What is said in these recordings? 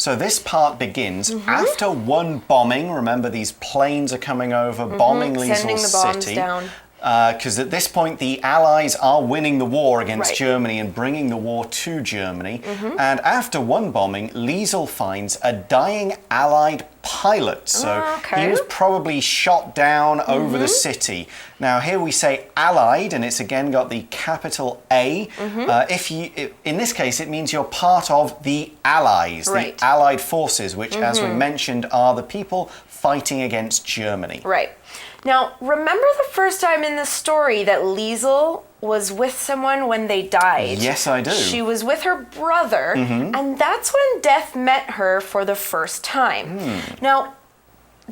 So this part begins after one bombing. Remember, these planes are coming over, bombing Liesl City. Down. Because at this point, the Allies are winning the war against Germany and bringing the war to Germany. And after one bombing, Liesl finds a dying Allied pilot. So he was probably shot down over the city. Now here we say Allied, and it's again got the capital A. In this case, it means you're part of the Allies, the Allied forces, which, as we mentioned, are the people fighting against Germany. Right. Now, remember the first time in the story that Liesl was with someone when they died? Yes, I do. She was with her brother, and that's when Death met her for the first time. Now,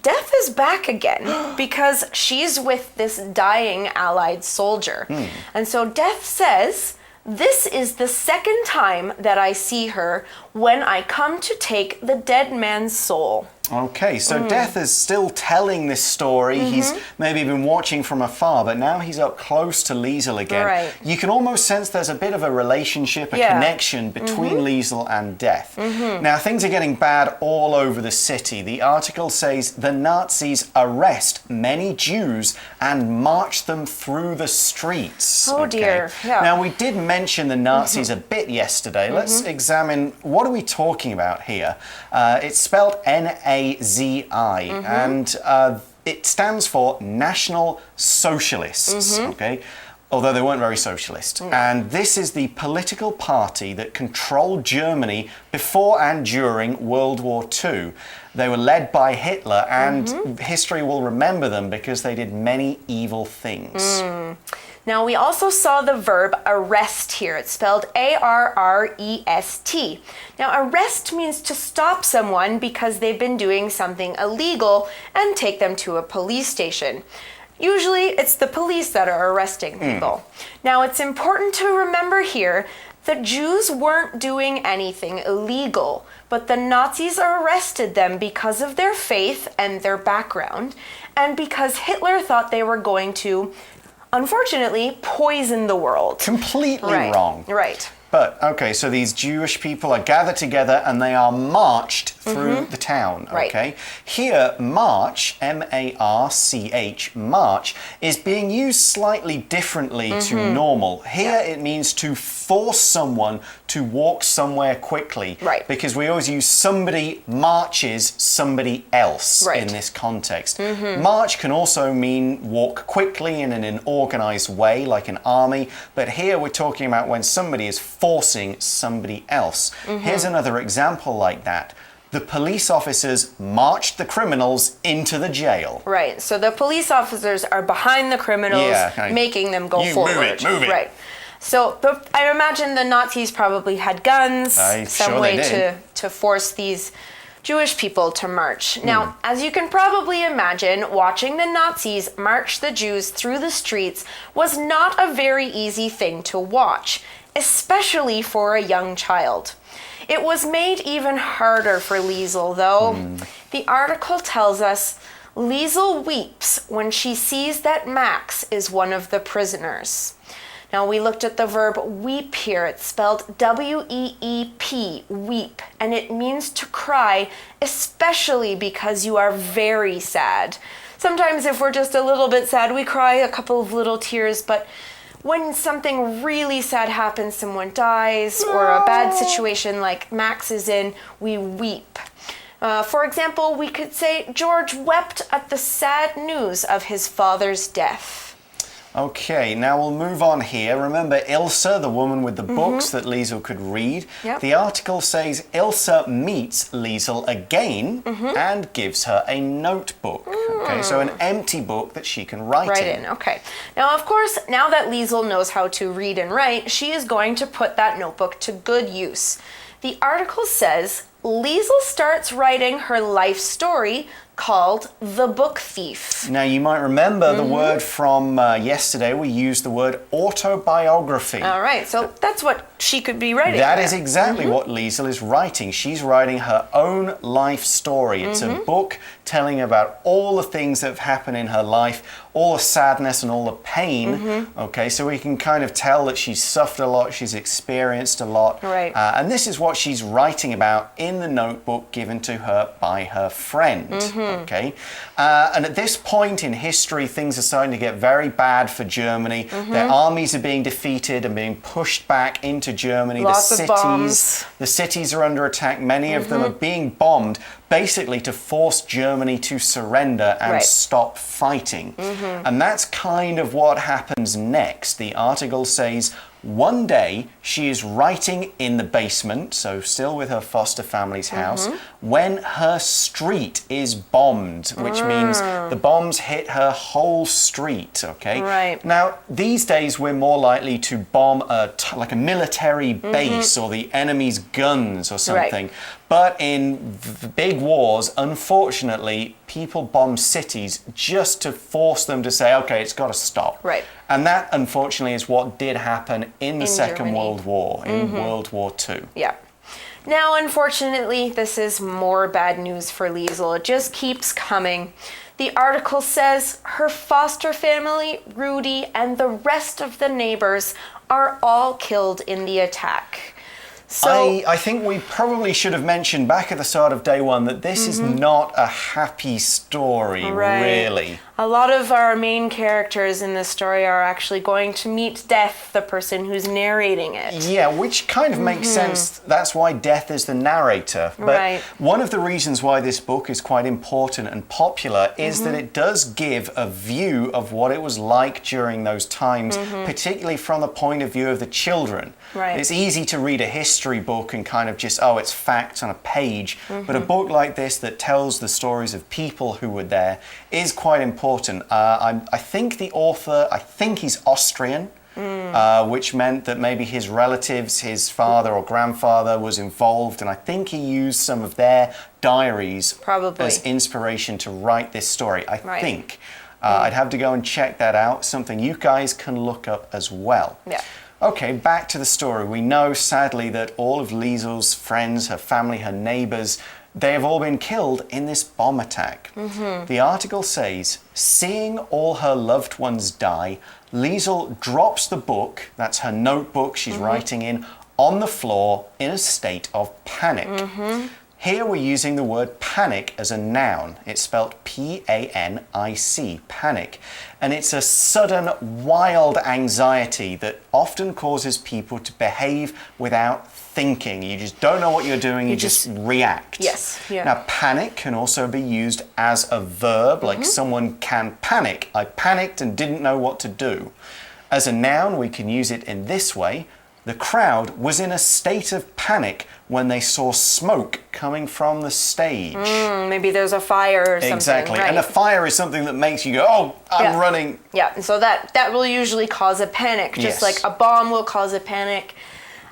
Death is back again because she's with this dying Allied soldier. And so Death says, "This is the second time that I see her when I come to take the dead man's soul." Okay, so Death is still telling this story. He's maybe been watching from afar, but now he's up close to Liesl again. Right. You can almost sense there's a bit of a relationship, a connection between Liesl and Death. Now, things are getting bad all over the city. The article says the Nazis arrest many Jews and march them through the streets. Oh dear. Yeah. Now, we did mention the Nazis a bit yesterday. Let's examine, what are we talking about here? It's spelled Nazi, and it stands for National Socialists, okay? Although they weren't very socialist. And this is the political party that controlled Germany before and during World War II. They were led by Hitler, and history will remember them because they did many evil things. Now, we also saw the verb arrest here. It's spelled A-R-R-E-S-T. Now, arrest means to stop someone because they've been doing something illegal and take them to a police station. Usually, it's the police that are arresting people. Now, it's important to remember here that Jews weren't doing anything illegal, but the Nazis arrested them because of their faith and their background, and because Hitler thought they were going to, unfortunately, poison the world. Completely wrong. Right. But, okay, so these Jewish people are gathered together and they are marched through the town, okay? Here, march, M-A-R-C-H, march, is being used slightly differently to normal. Here it means to force someone to walk somewhere quickly. Right. Because we always use somebody marches somebody else in this context. March can also mean walk quickly and in an organized way, like an army. But here we're talking about when somebody is forcing somebody else. Here's another example like that. The police officers marched the criminals into the jail. Right, so the police officers are behind the criminals, making them go forward. Move it. Right. So I imagine the Nazis probably had guns, some way to force these Jewish people to march. Now, as you can probably imagine, watching the Nazis march the Jews through the streets was not a very easy thing to watch, especially for a young child. It was made even harder for Liesl, though. The article tells us Liesl weeps when she sees that Max is one of the prisoners. Now, we looked at the verb weep here. It's spelled W-E-E-P, weep, and it means to cry, especially because you are very sad. Sometimes if we're just a little bit sad, we cry a couple of little tears, but when something really sad happens, someone dies, or a bad situation like Max is in, we weep. For example, we could say, George wept at the sad news of his father's death. Okay, now we'll move on here. Remember Ilse, the woman with the books that Liesl could read? The article says Ilse meets Liesl again and gives her a notebook. Okay, so an empty book that she can write in. Okay. Now, of course, now that Liesl knows how to read and write, she is going to put that notebook to good use. The article says Liesl starts writing her life story called The Book Thief. Now, you might remember the word from yesterday. We used the word autobiography. All right, so that's what she could be writing. That is exactly what Liesel is writing. She's writing her own life story. It's a book telling about all the things that have happened in her life, all the sadness and all the pain. Okay, so we can kind of tell that she's suffered a lot, she's experienced a lot. Right. And this is what she's writing about in the notebook given to her by her friend. Okay, and at this point in history, things are starting to get very bad for Germany. Their armies are being defeated and being pushed back into Germany. Lots of bombs. The cities are under attack. Many of them are being bombed, basically to force Germany to surrender and stop fighting. And that's kind of what happens next. The article says, one day she is writing in the basement, so still with her foster family's house, when her street is bombed, which means the bombs hit her whole street, okay? Right. Now, these days we're more likely to bomb like a military base or the enemy's guns or something. But in big wars, unfortunately, people bomb cities just to force them to say, okay, it's got to stop. Right. And that, unfortunately, is what did happen in the Second Germany. World War, in World War II. Yeah. Now, unfortunately, this is more bad news for Liesel. It just keeps coming. The article says her foster family, Rudy, and the rest of the neighbors are all killed in the attack. So, I think we probably should have mentioned back at the start of day one that this is not a happy story, really. A lot of our main characters in this story are actually going to meet Death, the person who's narrating it. Yeah, which kind of makes sense. That's why Death is the narrator. But one of the reasons why this book is quite important and popular is that it does give a view of what it was like during those times, particularly from the point of view of the children. Right. It's easy to read a history book and kind of just, oh, it's facts on a page. But a book like this that tells the stories of people who were there is quite important. I think the author, he's Austrian, which meant that maybe his relatives, his father or grandfather was involved, and I think he used some of their diaries as inspiration to write this story. I think. I'd have to go and check that out, something you guys can look up as well. Yeah. Okay, back to the story. We know, sadly, that all of Liesel's friends, her family, her neighbors, they have all been killed in this bomb attack. The article says, seeing all her loved ones die, Liesel drops the book, that's her notebook she's writing in, on the floor in a state of panic. Here we're using the word panic as a noun. It's spelled P-A-N-I-C, panic. And it's a sudden, wild anxiety that often causes people to behave without thinking. You just don't know what you're doing, you just react. Yes. Yeah. Now, panic can also be used as a verb, like someone can panic. I panicked and didn't know what to do. As a noun, we can use it in this way. The crowd was in a state of panic when they saw smoke coming from the stage. Maybe there's a fire or something. Exactly. And a fire is something that makes you go, oh, I'm running. Yeah, and so that will usually cause a panic, just like a bomb will cause a panic.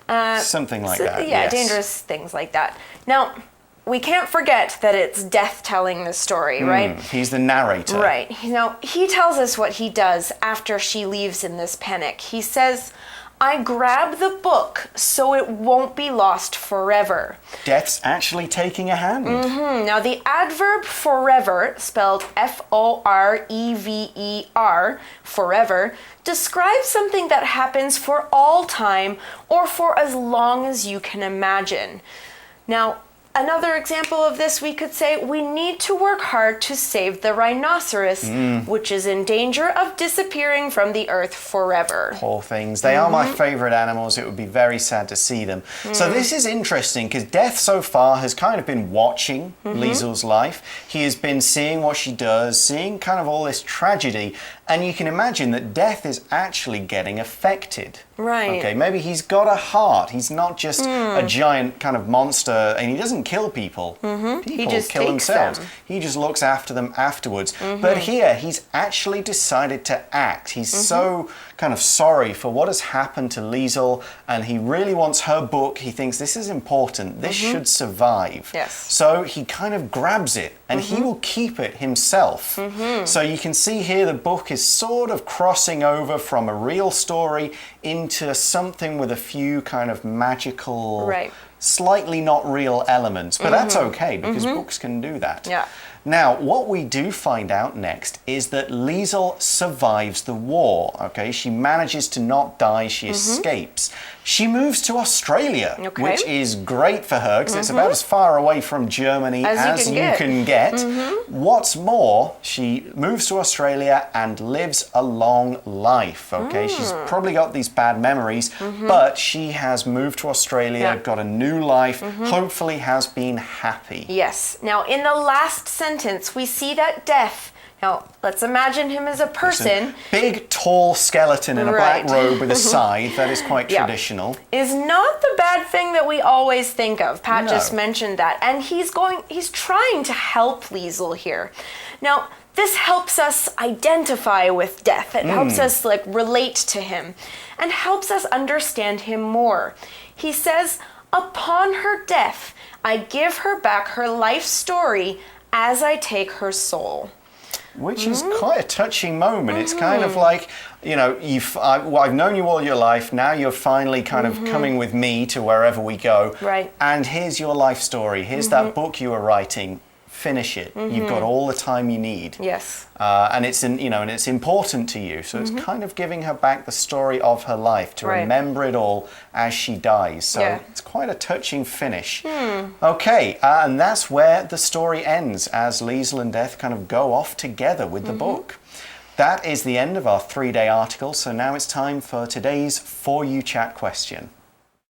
Something like that, Yeah, dangerous things like that. Now, we can't forget that it's Death telling the story, right? He's the narrator. Right. You know, he tells us what he does after she leaves in this panic. He says, I grab the book so it won't be lost forever. Death's actually taking a hand. Now, the adverb forever, spelled F-O-R-E-V-E-R, forever, describes something that happens for all time or for as long as you can imagine. Now, another example of this, we could say, we need to work hard to save the rhinoceros, which is in danger of disappearing from the earth forever. Poor things. They are my favorite animals. It would be very sad to see them. So this is interesting because Death so far has kind of been watching Liesel's life. He has been seeing what she does, seeing kind of all this tragedy. And you can imagine that Death is actually getting affected. Right. Okay, maybe he's got a heart. He's not just a giant kind of monster, and he doesn't kill people. People He just kill takes themselves. them. He just looks after them afterwards. But here, he's actually decided to act. He's so kind of sorry for what has happened to Liesel, and he really wants her book. He thinks this is important. This should survive. Yes. So he kind of grabs it and he will keep it himself. So you can see here the book is sort of crossing over from a real story into something with a few kind of magical, slightly not real elements. But that's okay because books can do that. Yeah. Now, what we do find out next is that Liesl survives the war, okay? She manages to not die, she escapes. She moves to Australia, which is great for her because it's about as far away from Germany as you can get. What's more, she moves to Australia and lives a long life, okay? She's probably got these bad memories, but she has moved to Australia, got a new life, hopefully has been happy. Yes. Now, in the last sentence, we see that death. Now, let's imagine him as a person. Big, tall skeleton in a black robe with a scythe. That is quite traditional. Is not the bad thing that we always think of. Pat just mentioned that. And he's trying to help Liesl here. Now, this helps us identify with death. It helps us relate to him and helps us understand him more. He says, upon her death, I give her back her life story as I take her soul. Which is quite a touching moment. It's kind of like, you know, I've known you all your life. Now you're finally kind of coming with me to wherever we go. Right. And here's your life story. Here's that book you were writing. Finish it. You've got all the time you need. Yes. And it's and it's important to you. So it's kind of giving her back the story of her life to remember it all as she dies. So it's quite a touching finish. Okay, and that's where the story ends as Liesl and Death kind of go off together with the book. That is the end of our 3-day article. So now it's time for today's For You Chat question.